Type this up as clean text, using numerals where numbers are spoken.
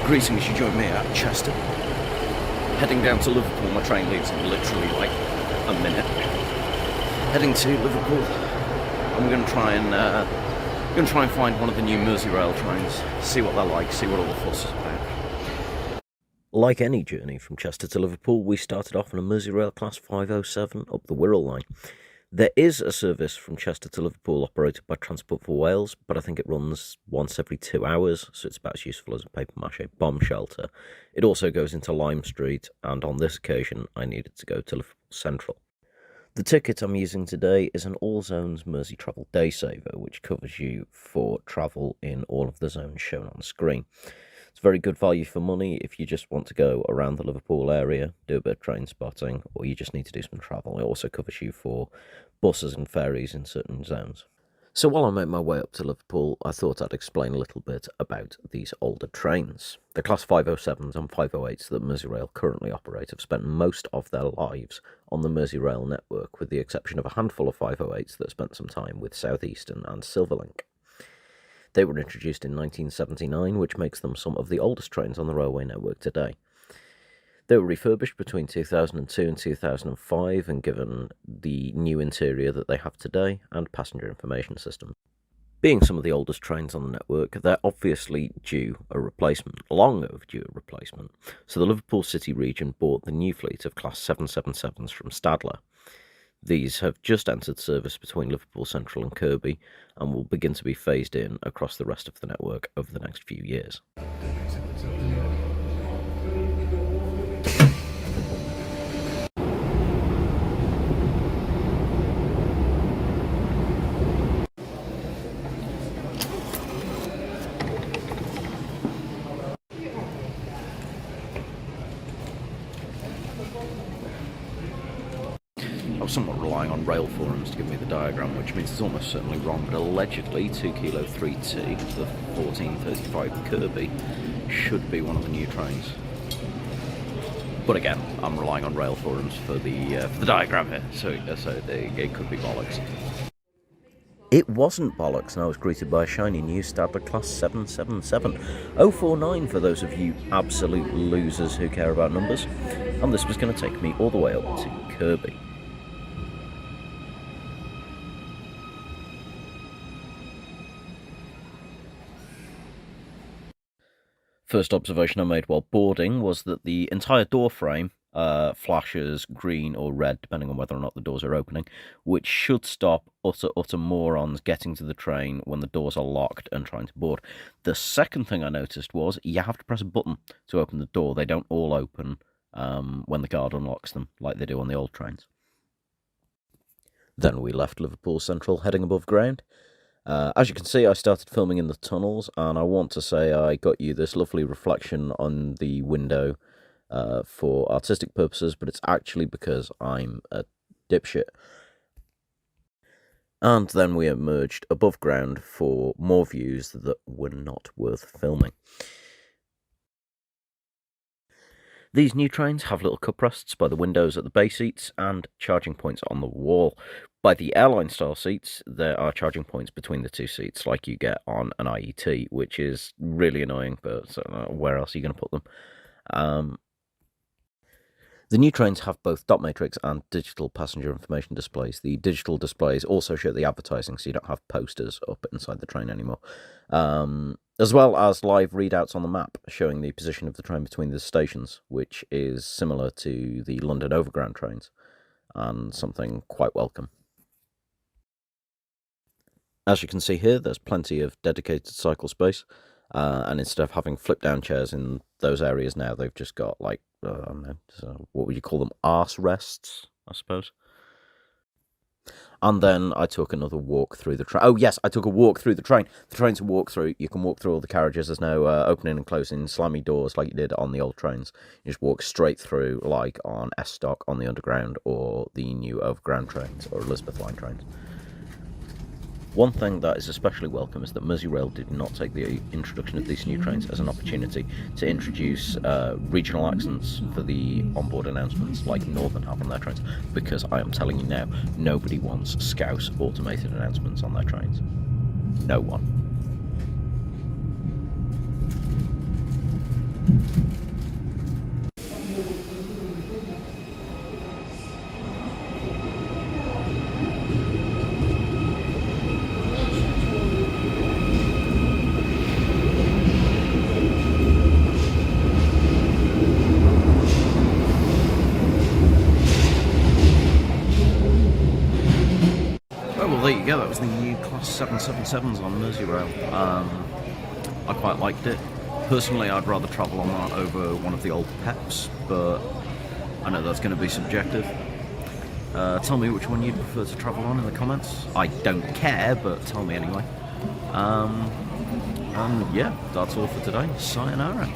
Greetings, you join me at Chester. Heading down to Liverpool, my train leaves in literally like a minute. Heading to Liverpool, and we're going to try and find one of the new Merseyrail trains, see what they're like, see what all the fuss is about. Like any journey from Chester to Liverpool, we started off on a Merseyrail Class 507 up the Wirral line. There is a service from Chester to Liverpool operated by Transport for Wales, but I think it runs once every 2 hours, so it's about as useful as a papier-mâché bomb shelter. It also goes into Lime Street, and on this occasion I needed to go to Liverpool Central. The ticket I'm using today is an All Zones Mersey Travel Day Saver, which covers you for travel in all of the zones shown on screen. It's very good value for money if you just want to go around the Liverpool area, do a bit of train spotting, or you just need to do some travel. It also covers you for buses and ferries in certain zones. So while I make my way up to Liverpool, I thought I'd explain a little bit about these older trains. The Class 507s and 508s that Merseyrail currently operate have spent most of their lives on the Merseyrail network, with the exception of a handful of 508s that spent some time with South Eastern and Silverlink. They were introduced in 1979, which makes them some of the oldest trains on the railway network today. They were refurbished between 2002 and 2005 and given the new interior that they have today and passenger information system. Being some of the oldest trains on the network, they're obviously due a replacement, long overdue a replacement, so the Liverpool City region bought the new fleet of Class 777s from Stadler. These have just entered service between Liverpool Central and Kirkby and will begin to be phased in across the rest of the network over the next few years. I was somewhat relying on rail forums to give me the diagram, which means it's almost certainly wrong, but allegedly 2 Kilo 3T, the 1435 Kirkby, should be one of the new trains. But again, I'm relying on rail forums for the diagram here, so it could be bollocks. It wasn't bollocks, and I was greeted by a shiny new Stadler Class 777. 049 for those of you absolute losers who care about numbers. And this was going to take me all the way up to Kirkby. First observation I made while boarding was that the entire door frame flashes green or red, depending on whether or not the doors are opening, which should stop utter morons getting to the train when the doors are locked and trying to board. The second thing I noticed was you have to press a button to open the door. They don't all open when the guard unlocks them, like they do on the old trains. Then we left Liverpool Central, heading above ground. As you can see, I started filming in the tunnels, and I want to say I got you this lovely reflection on the window for artistic purposes, but it's actually because I'm a dipshit. And then we emerged above ground for more views that were not worth filming. These new trains have little cup rests by the windows at the bay seats and charging points on the wall. By the airline-style seats, there are charging points between the two seats, like you get on an IET, which is really annoying, but where else are you going to put them? The new trains have both dot matrix and digital passenger information displays. The digital displays also show the advertising, so you don't have posters up inside the train anymore. As well as live readouts on the map showing the position of the train between the stations, which is similar to the London Overground trains, and something quite welcome. As you can see here, there's plenty of dedicated cycle space, and instead of having flip-down chairs in those areas now, they've just got, like, I don't know, so what would you call them? Arse rests, I suppose. And then I took another walk through the train. Oh, yes, I took a walk through the train. The train's a walk through. You can walk through all the carriages. There's no opening and closing slammy doors like you did on the old trains. You just walk straight through, like on S-Stock on the Underground or the new Overground trains or Elizabeth Line trains. One thing that is especially welcome is that Merseyrail did not take the introduction of these new trains as an opportunity to introduce regional accents for the onboard announcements like Northern have on their trains, because I am telling you now, nobody wants Scouse automated announcements on their trains. No one. Well, there you go. That was the new Class 777s on Merseyrail. I quite liked it. Personally, I'd rather travel on that over one of the old Peps, but I know that's going to be subjective. Tell me which one you'd prefer to travel on in the comments. I don't care, but tell me anyway. And yeah, that's all for today. Sayonara.